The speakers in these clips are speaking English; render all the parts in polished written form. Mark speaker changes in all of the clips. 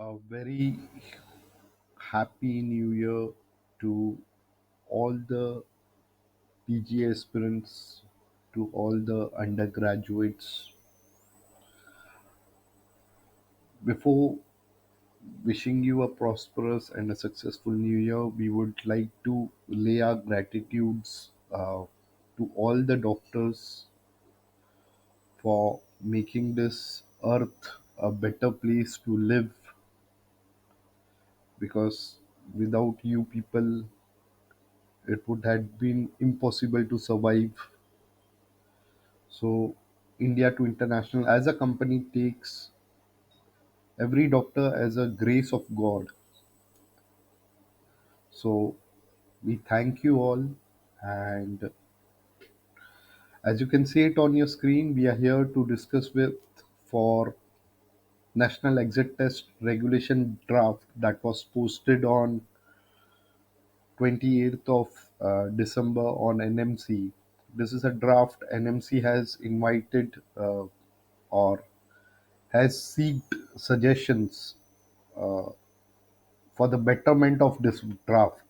Speaker 1: A very happy new year to all the PG aspirants, to all the undergraduates. Before wishing you a prosperous and a successful new year, we would like to lay our gratitudes to all the doctors for making this earth a better place to live, because without you people it would have been impossible to survive. So, India to International as a company takes every doctor as a grace of God. So, we thank you all. And as you can see it on your screen, we are here to discuss with for National Exit Test Regulation draft that was posted on 28th of December on NMC. This is a draft NMC has invited or has seeked suggestions uh, for the betterment of this draft.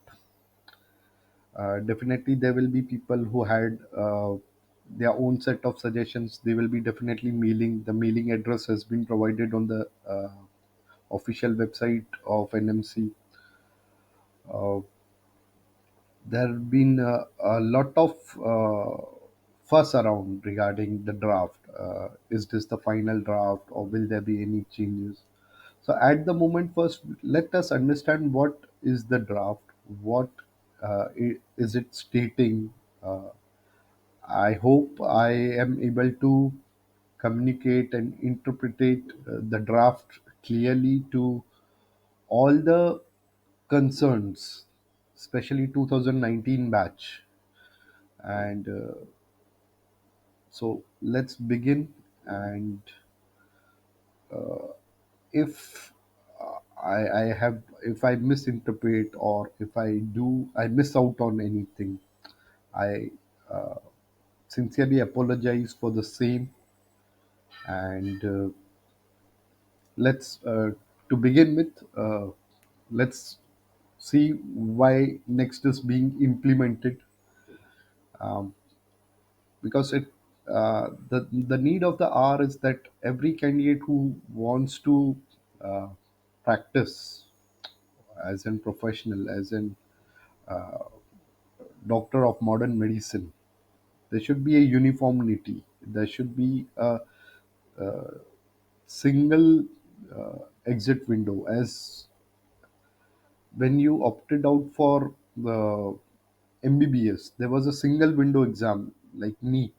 Speaker 1: Definitely, there will be people who had their own set of suggestions. They will be definitely mailing. The mailing address has been provided on the official website of NMC. Uh, there have been a lot of fuss around regarding the draft. Is this the final draft, or will there be any changes? So at the moment, first let us understand what is the draft, what is it stating. Uh, I hope I am able to communicate and interpret the draft clearly to all the concerns, especially 2019 batch. And so let's begin. And if if I misinterpret, or if I miss out on anything, I sincerely apologize for the same. And let's to begin with, let's see why next is being implemented. um, because the need of the hour is that every candidate who wants to uh, practice as a professional, as an doctor of modern medicine, there should be a uniformity. There should be a single exit window. As when you opted out for the MBBS, there was a single window exam like NEET.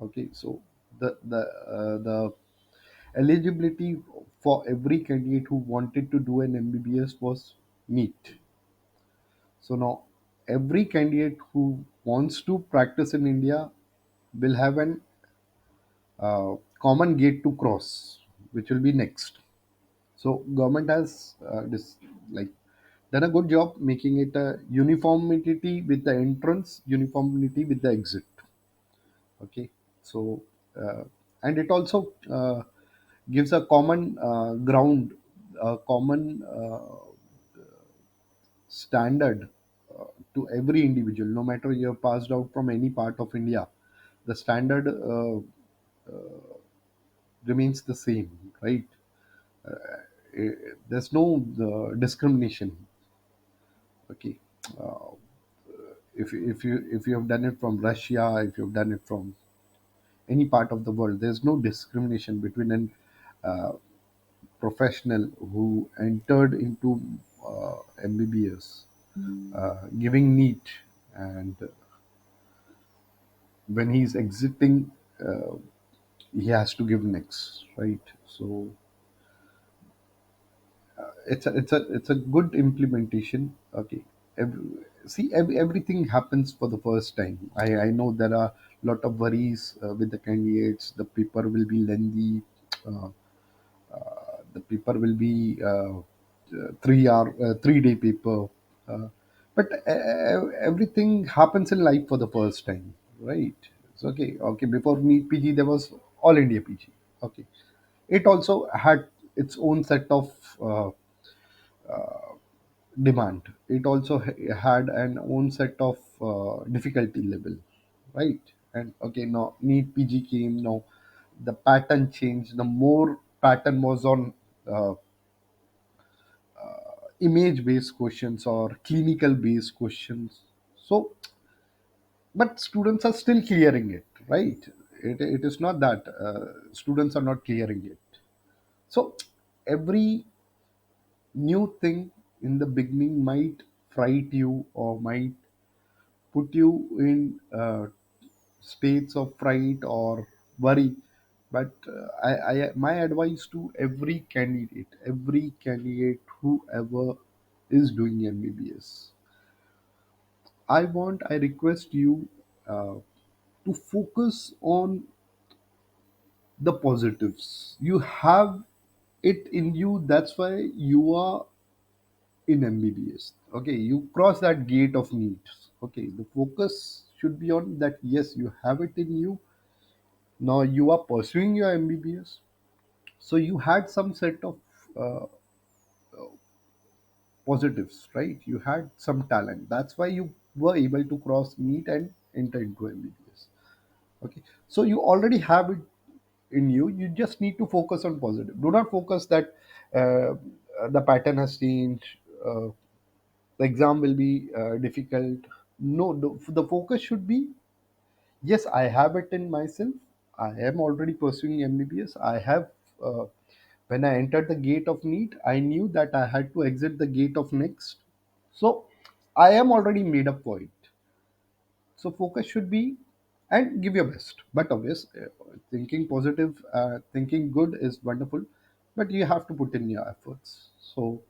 Speaker 1: Okay, so the eligibility for every candidate who wanted to do an MBBS was NEET. So now every candidate who wants to practice in India will have an common gate to cross, which will be next. So government has like done a good job making it a uniformity with the entrance, uniformity with the exit. Okay, so uh, and it also gives a common ground, a common standard to every individual, no matter you're passed out from any part of India. The standard remains the same, right? There's no discrimination. Okay, uh, if you have done it from Russia, if you've done it from any part of the world, there's no discrimination between an uh, professional who entered into MBBS, giving NEET, and when he's exiting, uh, he has to give next, right? So it's a good implementation. Okay, every, everything happens for the first time. I know there are a lot of worries with the candidates. The paper will be lengthy. uh, the paper will be 3 hour 3 day paper. uh, but everything happens in life for the first time, right? So okay, before NEET PG there was all India PG. Okay, it also had its own set of demand. It also had an own set of difficulty level, right? And okay, now NEET PG came. Now the pattern changed. The more pattern was on image based questions or clinical based questions. So, but students are still clearing it, right? It is not that students are not clearing it. So every new thing in the beginning might fright you or might put you in states of fright or worry. But my advice to every candidate whoever is doing MBBS, I request you to focus on the positives. You have it in you. That's why you are in MBBS. Okay, you cross that gate of needs. Okay, the focus should be on that. Yes, you have it in you. Now you are pursuing your MBBS. So you had some set of uh, positives, right? You had some talent. That's why you were able to cross NEET and enter into MBBS. Okay, so you already have it in you. You just need to focus on positive. Do not focus that the pattern has changed. The exam will be difficult. No, the focus should be, yes, I have it in myself. I am already pursuing MBBS. I have when I entered the gate of NEET, I knew that I had to exit the gate of next. So I am already made up for it. So focus should be, and give your best. But obvious, thinking positive, thinking good is wonderful, but you have to put in your efforts. So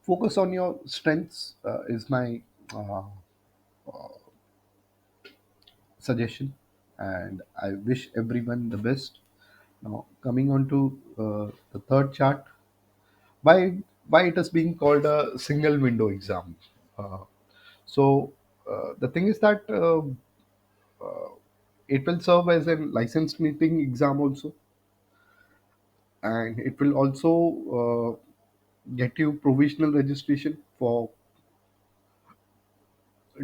Speaker 1: focus on your strengths is my uh, suggestion, and I wish everyone the best. Now coming on to the third chart, why why it is being called a single window exam. Uh, so the thing is that it will serve as a licensed meeting exam also, and it will also get you provisional registration for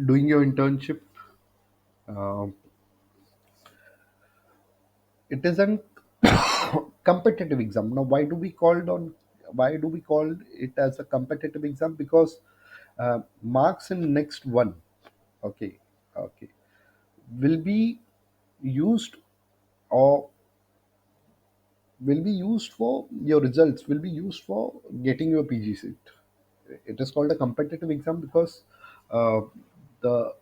Speaker 1: doing your internship. Um it is an competitive exam. Now why do we call it as a competitive exam? Because marks in next one, okay, okay, will be used, or will be used for your results, will be used for getting your PG seat. It is called a competitive exam because uh, the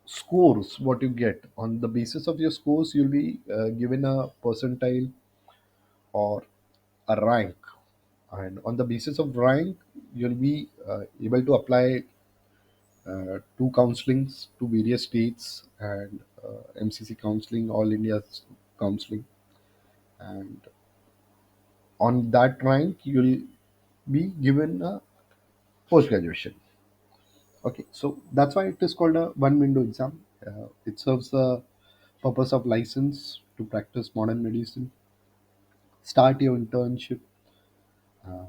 Speaker 1: scores what you get, on the basis of your scores you'll be given a percentile or a rank, and on the basis of rank you'll be able to apply two counselings to various states, and MCC counseling, all India counseling, and on that rank you'll be given a post graduation. Okay, so that's why it is called a one window exam. It serves the purpose of license to practice modern medicine, start your internship. uh,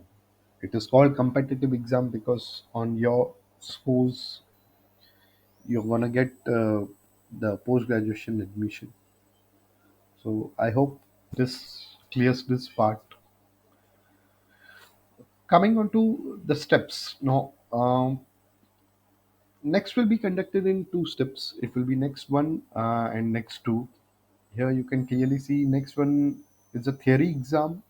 Speaker 1: it is called competitive exam because on your scores you're gonna get the post graduation admission. So I hope this clears this part. Coming on to the steps now. Next will be conducted in two steps. It will be next one and next two. Here you can clearly see next one is a theory exam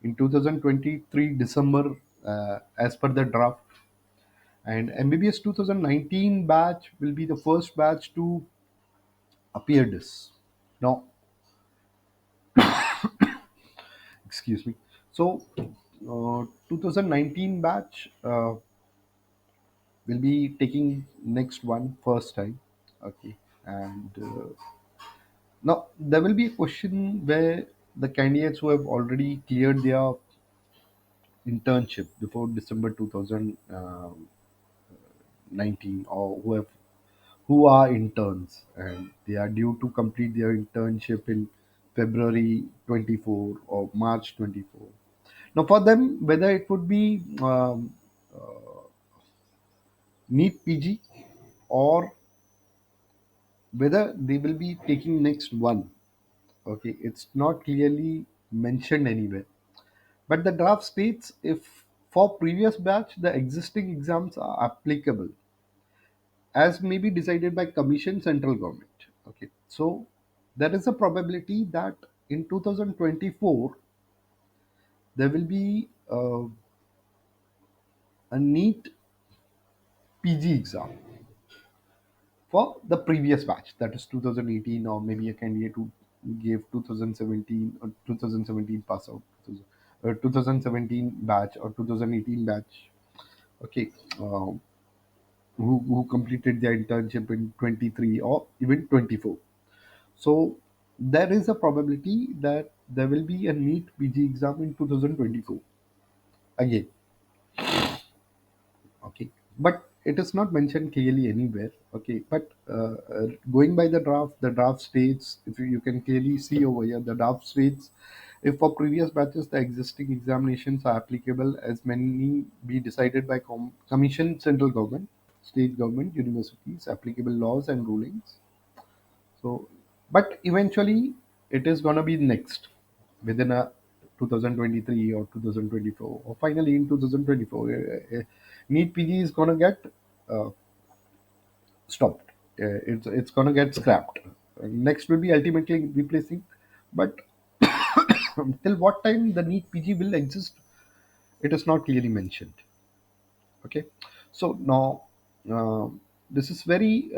Speaker 1: in 2023 December, as per the draft. And MBBS 2019 batch will be the first batch to appear this. Now, excuse me. So, 2019 batch will be taking next one first time. Okay, and now there will be a question where the candidates who have already cleared their internship before December 2019, or who are interns and they are due to complete their internship in February 24 or March 24. Now, for them, whether it would be NEET PG or whether they will be taking next one, okay, it's not clearly mentioned anywhere. But the draft states if for previous batch the existing exams are applicable as may be decided by commission central government. Okay, so there is a probability that in 2024 there will be a NEET PG exam for the previous batch, that is 2018, or maybe a candidate who gave 2017 or 2017 pass out, 2017 batch or 2018 batch. Okay, um, who completed their internship in 23 or even 24. So there is a probability that there will be a NEET PG exam in 2024 again. Okay, but it is not mentioned clearly anywhere. Okay, but going by the draft states, if you can clearly see over here, the draft states if for previous batches the existing examinations are applicable as many be decided by commission central government, state government, universities, applicable laws and rulings. So, but eventually it is gonna be next within a 2023 or 2024 or finally in 2024. NEET PG is gonna get uh, stopped. It's gonna get scrapped. Next will be ultimately replacing, but till what time the NEET PG will exist, it is not clearly mentioned. Okay, so now this is very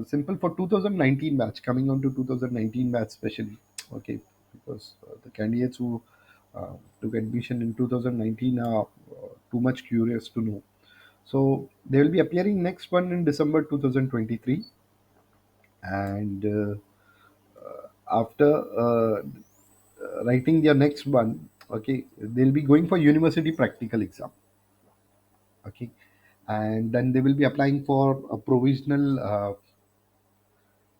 Speaker 1: simple for 2019 batch, coming on to 2019 batch especially. Okay, because the candidates who took admission in 2019 are too much curious to know. So they will be appearing next one in December 2023, and after writing their next one, okay, they'll be going for university practical exam. Okay, and then they will be applying for a provisional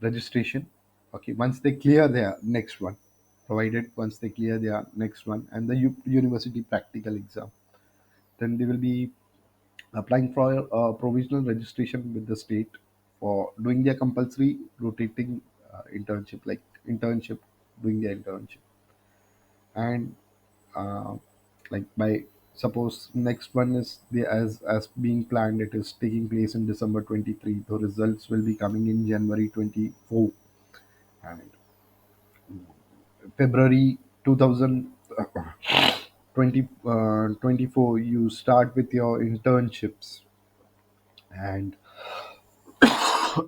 Speaker 1: registration. Okay, once they clear their next one, provided once they clear their next one and the university practical exam, then they will be applying for a provisional registration with the state for doing their compulsory rotating internship, like internship, doing their internship. And uh, like by suppose next one is the as being planned, it is taking place in December 23, the results will be coming in January 24, and February 2020 24 you start with your internships, and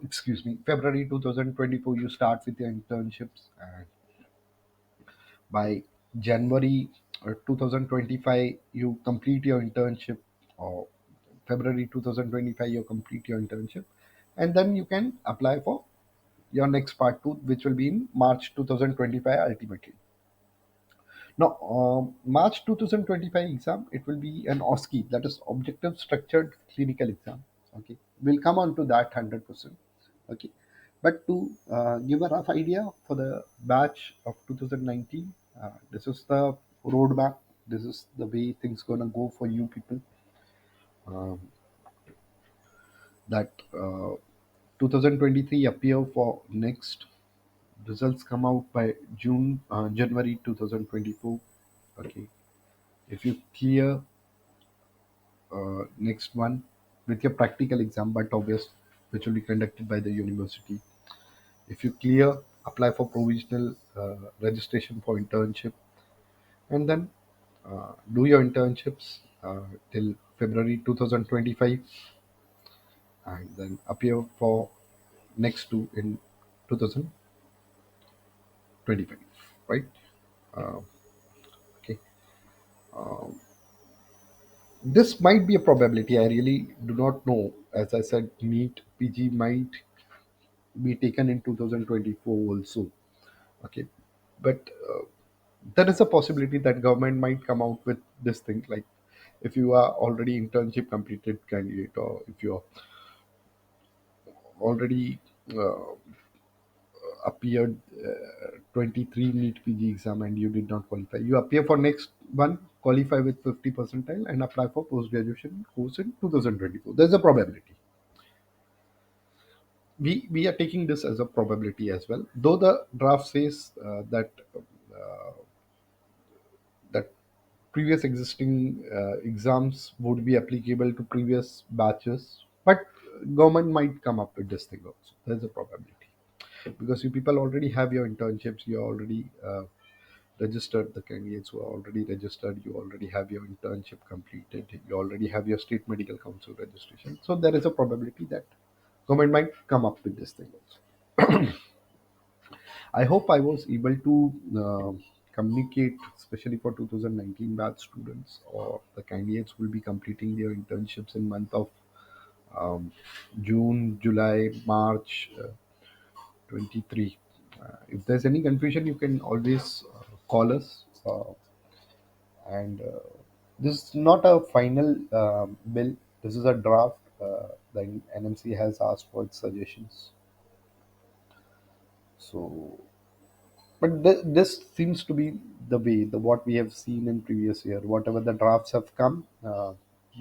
Speaker 1: excuse me, February 2024 you start with your internships, and by January 2025 you complete your internship, or February 2025 you complete your internship, and then you can apply for your next part 2, which will be in March 2025 ultimately. Now, March 2025 exam, it will be an OSCE, that is Objective Structured Clinical Exam. Okay, we'll come on to that 100%. Okay, but to give a rough idea for the batch of 2019, this is the roadmap. This is the way things gonna go for you people. Um, that 2023 appear for next results come out by January 2024. Okay, if you clear next one with your practical exam, but obvious, which will be conducted by the university. If you clear, apply for provisional registration for internship, and then do your internships till February 2025, and then appear for next two in 2025, right? Uh, okay. Um, this might be a probability. I really do not know. As I said, NEET PG might be taken in 2024 also. Okay, but there is a possibility that government might come out with this thing, like if you are already internship completed candidate, or if you're already uh, appeared 23 NEET PG exam and you did not qualify. You appear for next one, qualify with 50 percentile, and apply for post graduation course in 2024. There's a probability. We are taking this as a probability as well. Though the draft says that previous existing exams would be applicable to previous batches, but government might come up with this thing also. There's a probability because you people already have your internships. You already registered, the candidates who are already registered. You already have your internship completed. You already have your state medical council registration. So there is a probability that government might come up with this thing also. I hope I was able to communicate, especially for 2019 batch students or the candidates who will be completing their internships in month of um, June, July, March 23. If there's any confusion, you can always call us. And This is not a final bill. This is a draft. The NMC has asked for its suggestions. So but this seems to be the way, the what we have seen in previous year. Whatever the drafts have come,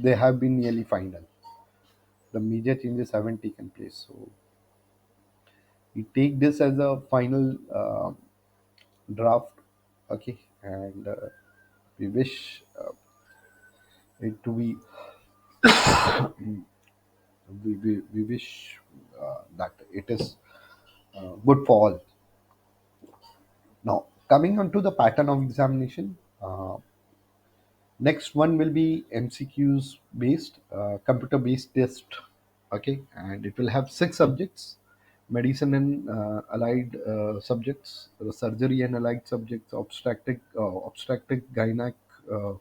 Speaker 1: they have been nearly final. The major changes haven't taken place, so we take this as a final draft. Okay, and we wish it to be. We wish that it is good for all. Now, coming on to the pattern of examination. Next one will be MCQs based, computer based test. Okay, and it will have six subjects: medicine and allied subjects, surgery and allied subjects, obstetric, gynec, uh,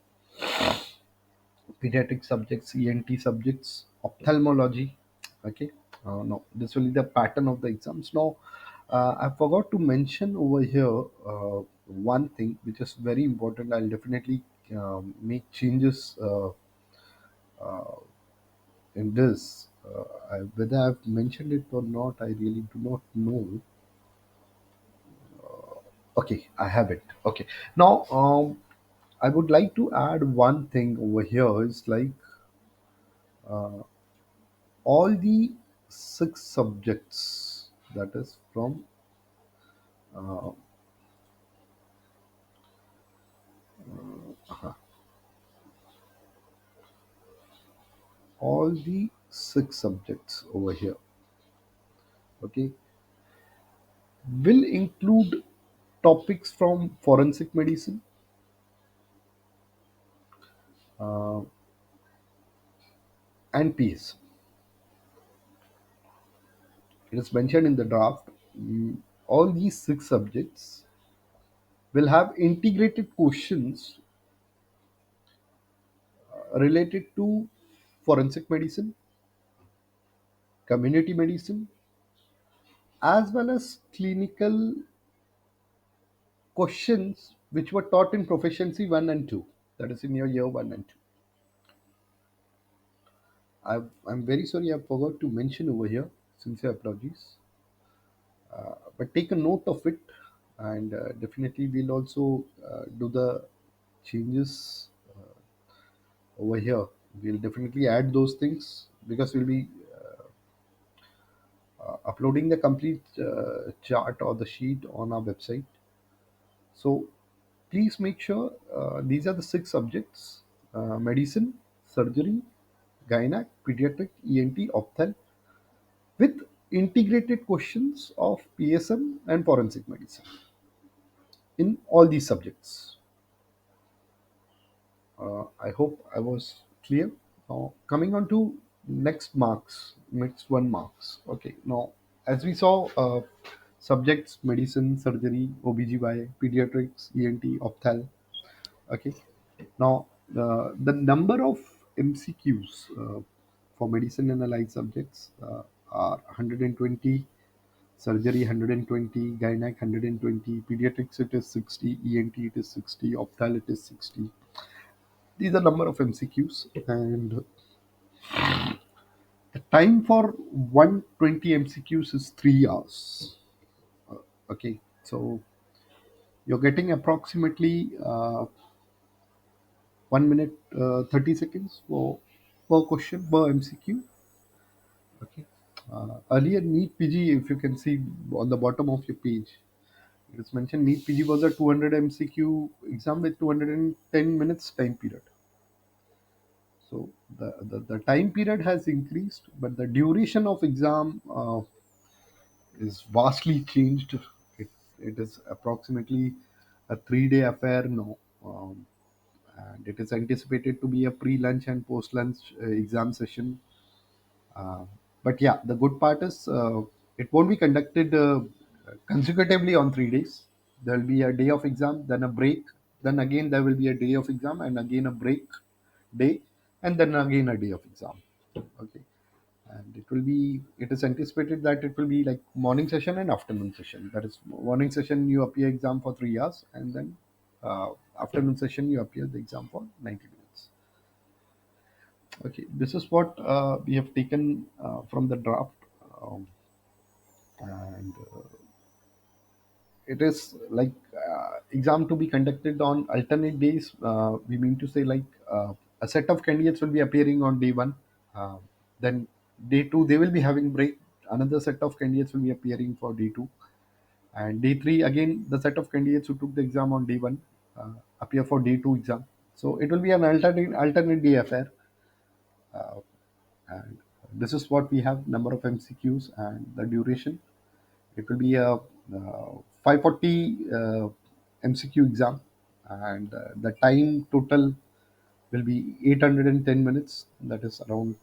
Speaker 1: pediatric subjects, ENT subjects, ophthalmology. Okay, no, this will be the pattern of the exams. Now, I forgot to mention over here one thing which is very important. I'll definitely make changes in this. Whether I've mentioned it or not, I really do not know. Okay, I have it. Okay, now I would like to add one thing over here. Is like all the six subjects, that is from uh, all the six subjects over here. Okay, will include topics from forensic medicine, uh, and PS. It is mentioned in the draft. All these six subjects will have integrated questions related to forensic medicine, community medicine, as well as clinical questions which were taught in proficiency 1 and 2. That is in your year 1 and 2. I'm very sorry I forgot to mention over here. Sincere apologies. But take a note of it, and definitely we'll also do the changes over here. We'll definitely add those things because we'll be uploading the complete chart or the sheet on our website. So please make sure these are the six subjects: medicine, surgery, gynec, pediatric, ENT, opthal, with integrated questions of PSM and forensic medicine in all these subjects. I hope I was clear. Now, coming on to next one marks. Okay, now as we saw, subjects: medicine, surgery, OBGY, pediatrics, ENT, opthal. Okay, now the number of MCQs for medicine and allied subjects are 120, surgery 120, gynec 120, pediatrics it is 60, ENT it is 60, opthal it is 60. These are number of MCQs, and the time for 120 MCQs is 3 hours. Okay, so you're getting approximately 1 minute 30 seconds for per question per MCQ. Okay. Earlier NEET PG, if you can see on the bottom of your page, it is mentioned NEET PG was a 200 MCQ exam with 210 minutes time period. So the time period has increased, but the duration of exam is vastly changed. It, it is approximately a 3 day affair now. And it is anticipated to be a pre-lunch and post-lunch exam session. Uh, but yeah, the good part is it won't be conducted consecutively on 3 days. There will be a day of exam, then a break, then again there will be a day of exam, and again a break day, and then again a day of exam. Okay, and it is anticipated that it will be like morning session and afternoon session. That is, morning session you appear exam for 3 hours, and then afternoon session you appear the exam for 90 minutes. Okay, this is what we have taken from the draft, um, and it is like exam to be conducted on alternate days. We mean to say like a set of candidates will be appearing on day one, uh, then day two they will be having break. Another set of candidates will be appearing for day two, and day three again the set of candidates who took the exam on day one appear for day two exam. So it will be an alternate day affair. Uh, and this is what we have: number of MCQs and the duration. It will be a 540 MCQ exam, and the time total will be 810 minutes. That is around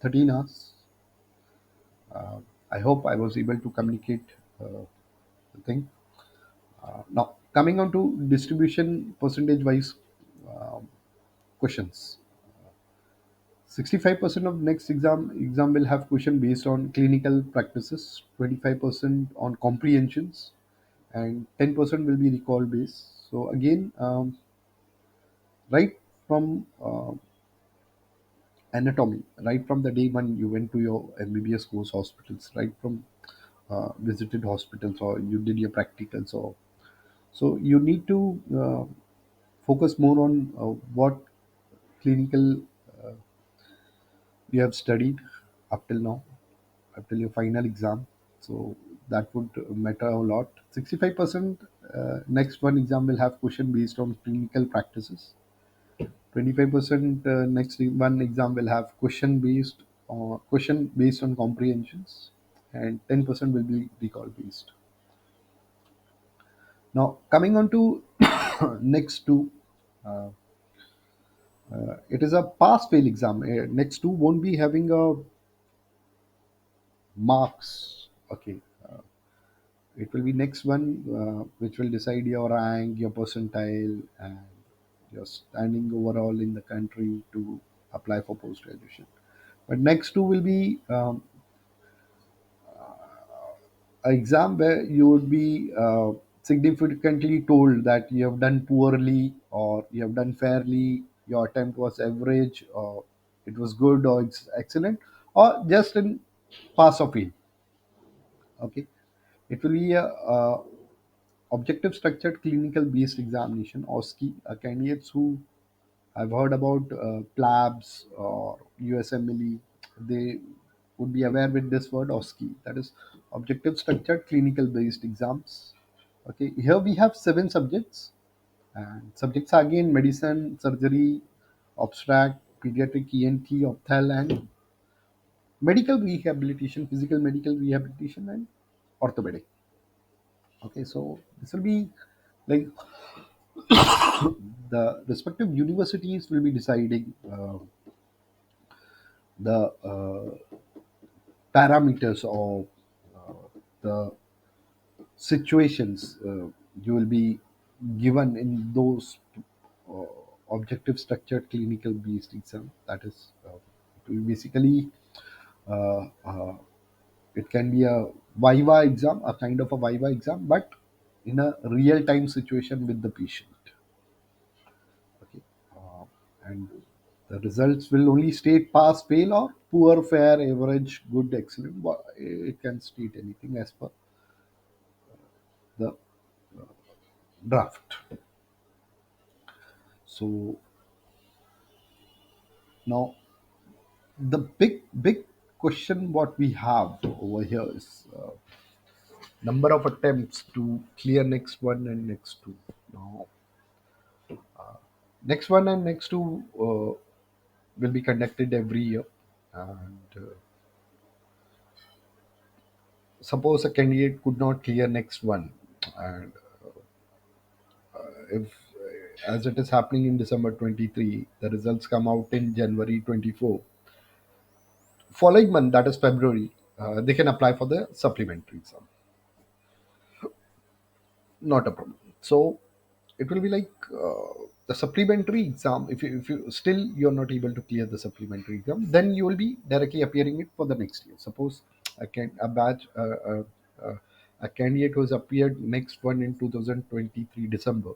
Speaker 1: 13 hours. Uh, I hope I was able to communicate the thing. Now, coming on to distribution percentage wise questions. 65% of next exam will have question based on clinical practices, 25% on comprehensions, and 10% will be recall based. So again, right from anatomy, right from the day when you went to your MBBS course hospitals, right from visited hospitals or you did your practicals, or so you need to focus more on what clinical you have studied up till now, up till your final exam. So that would matter a lot. 65% next one exam will have question based on clinical practices. 25% next one exam will have question based on comprehensions, and 10% will be recall based. Now coming on to next two, uh, it is a pass fail exam. Next two won't be having a marks. Okay, it will be next one which will decide your rank, your percentile, and your standing overall in the country to apply for post graduation. But next two will be an exam where you would be significantly told that you have done poorly or you have done fairly, your attempt was average, or it was good, or it's excellent, or just in pass or fail. Okay, it will be a objective structured clinical based examination, OSCE. Candidates who I've heard about PLABs or USMLE, they would be aware with this word OSCE. That is objective structured clinical based exams. Okay, here we have 7 subjects, and subjects are again medicine, surgery, obstract, pediatric ENT, opthal, and medical rehabilitation, physical medical rehabilitation, and orthopedic. Okay, so this will be like the respective universities will be deciding the parameters of the situations you will be given in those uh, objective structured clinical based exam. That is, it will basically uh, uh, it can be a viva exam, a kind of a viva exam, but in a real time situation with the patient. Okay. Uh, and the results will only state pass, fail, or poor, fair, average, good, excellent. It can state anything as per. draft. So now the big question what we have over here is number of attempts to clear next one and next two. Now next one and next two will be conducted every year, and suppose a candidate could not clear next one, and if as it is happening in December 23, the results come out in January 24, following month, that is February, they can apply for the supplementary exam. Not a problem. So it will be like the supplementary exam. If you still you're not able to clear the supplementary exam, then you will be directly appearing it for the next year. Suppose a batch a candidate who has appeared next one in 2023 December,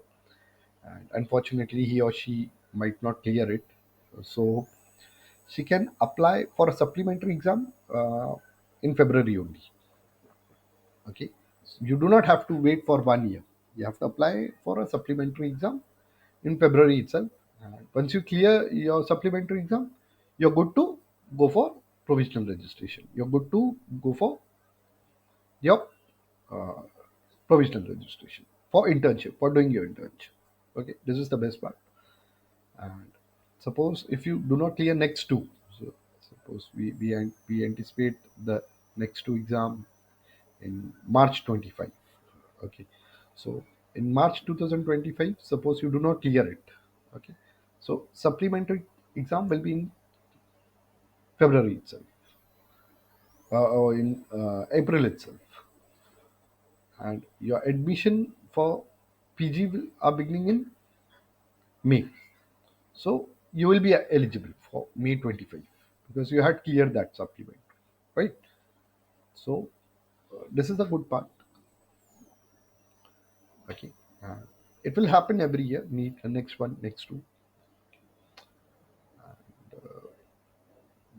Speaker 1: and unfortunately he or she might not clear it, so she can apply for a supplementary exam in February only. Okay, you do not have to wait for 1 year. You have to apply for a supplementary exam in February itself. And once you clear your supplementary exam, you're good to go for provisional registration. You're good to go for your uh, provisional registration for internship, for doing your internship. Okay, this is the best part. And suppose if you do not clear next two, so suppose we anticipate the next two exam in March 25. Okay, so in March 2025, suppose you do not clear it. Okay, so supplementary exam will be in February itself, or in April itself, and your admission for PG are beginning in May. So you will be eligible for May 25 because you had cleared that supplement, right? So this is the good part. Okay, uh, it will happen every year. Need next one, next two.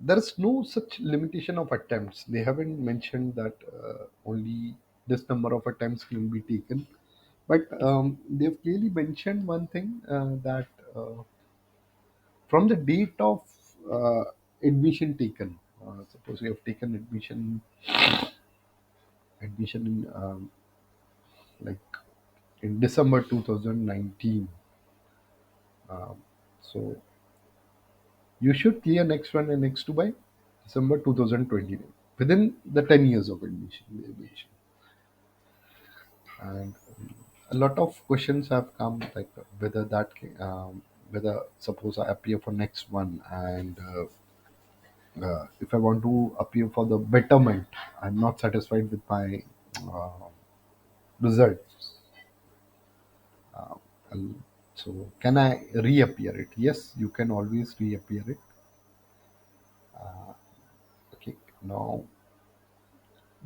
Speaker 1: There is no such limitation of attempts. They haven't mentioned that only this number of attempts can be taken, but they've clearly mentioned one thing that from the date of uh, admission taken. Suppose you have taken admission in like in December 2019. Um, so you should clear next one and next two by December 2029 within the 10 years of admission. They mentioned. And a lot of questions have come like whether whether suppose I appear for next one, and if I want to appear for the betterment, I'm not satisfied with my uh, results. I'll- so can I reappear it? Yes, you can always reappear it. Okay, now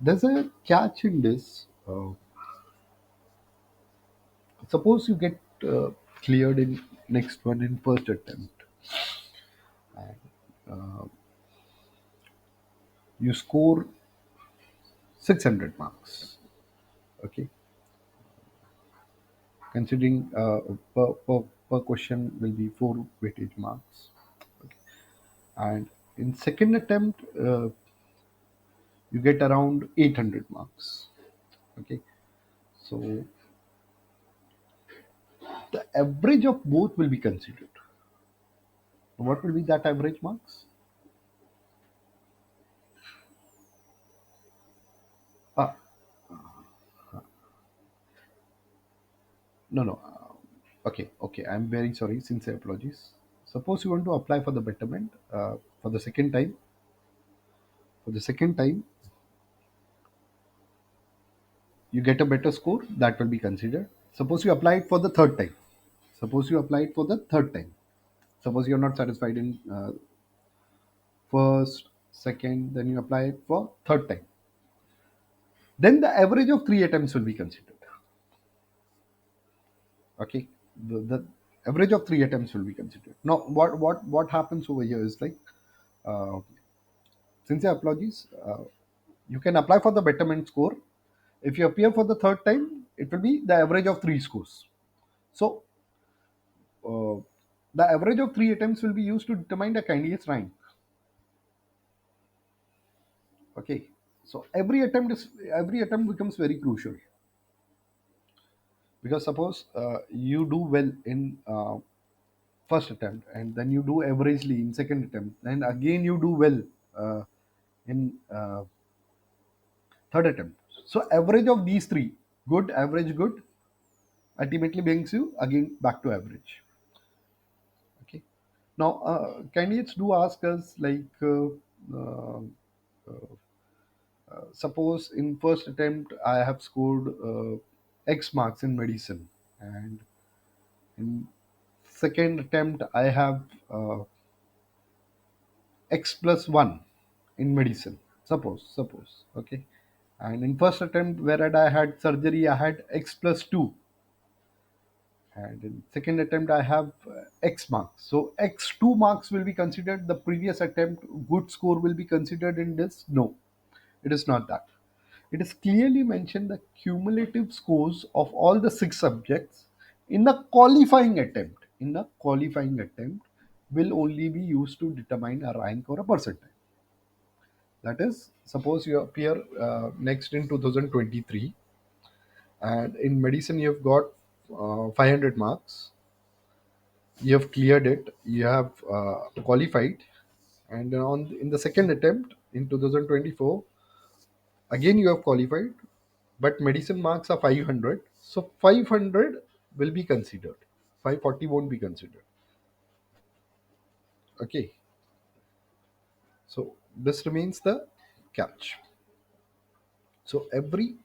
Speaker 1: there's a catch in this. Suppose you get cleared in next one in first attempt, you score 600 marks. Okay, considering per question will be 4 weightage marks. Okay. And in second attempt, you get around 800 marks. Okay, so the average of both will be considered. What will be that average marks? Ah, no, no. Okay, okay. I'm very sorry. Sincere apologies. Suppose you want to apply for the betterment for the second time. For the second time, you get a better score. That will be considered. Suppose you apply it for the third time. Suppose you apply it for the third time. Suppose you're not satisfied in first, second, then you apply it for third time. Then the average of 3 attempts will be considered. Okay, the average of 3 attempts will be considered. Now, what happens over here is like, uh, sincere apologies. You can apply for the betterment score. If you appear for the third time, it will be the average of three scores. So uh, the average of three attempts will be used to determine the candidate's rank. Okay, so every attempt becomes very crucial, because suppose you do well in first attempt, and then you do averagely in second attempt, then again you do well in third attempt. So average of these three, good, average, good, ultimately brings you again back to average. Okay. Now candidates do ask us like uh, suppose in first attempt I have scored X marks in medicine, and in second attempt I have X plus 1 in medicine. Suppose. Okay. And in first attempt, where I had surgery, I had X plus 2. And in second attempt, I have X marks. So X2 marks will be considered the previous attempt. Good score will be considered in this. No, it is not that. It is clearly mentioned the cumulative scores of all the six subjects in the qualifying attempt. In the qualifying attempt will only be used to determine a rank or a percentage. That is, suppose you appear next in 2023, and in medicine you have got 500 marks. You have cleared it. You have qualified, and on in the second attempt in 2024, again you have qualified, but medicine marks are 500. So 500 will be considered. 540 won't be considered. Okay. So this remains the catch. So every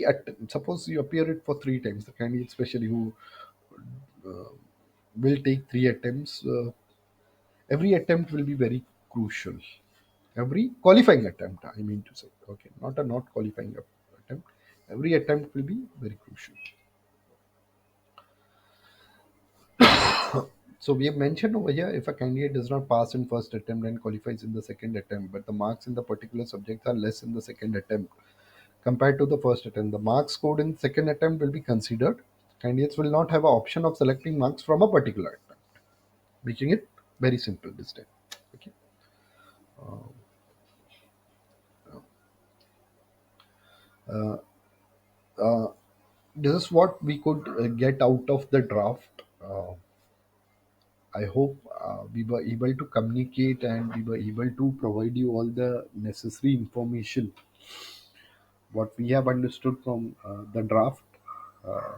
Speaker 1: attempt, suppose you appear it for three times, the candidate especially who will take three attempts, every attempt will be very crucial. Every qualifying attempt, I mean to say, okay, not a not qualifying attempt. Every attempt will be very crucial. So we have mentioned over here, if a candidate does not pass in first attempt and qualifies in the second attempt, but the marks in the particular subject are less in the second attempt compared to the first attempt, the marks scored in second attempt will be considered. Candidates will not have an option of selecting marks from a particular attempt, making it very simple this time. Okay. Uh, this is what we could get out of the draft. I hope we were able to communicate and we were able to provide you all the necessary information what we have understood from the draft. Uh,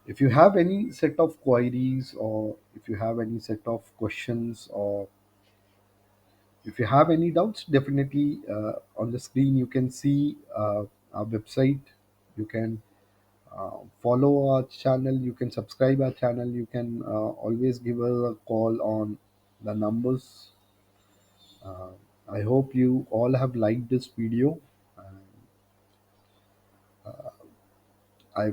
Speaker 1: if you have any set of queries, or if you have any set of questions, or if you have any doubts, definitely on the screen you can see our website. You can follow our channel, you can subscribe our channel, you can always give us a call on the numbers. uh, I hope you all have liked this video, and I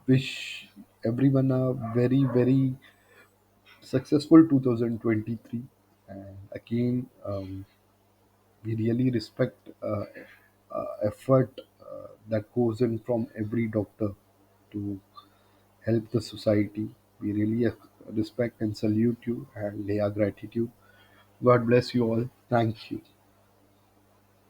Speaker 1: wish everyone a very very successful 2023. And again, we really respect effort that goes in from every doctor to help the society. We really respect and salute you and lay our gratitude. God bless you all. Thank you.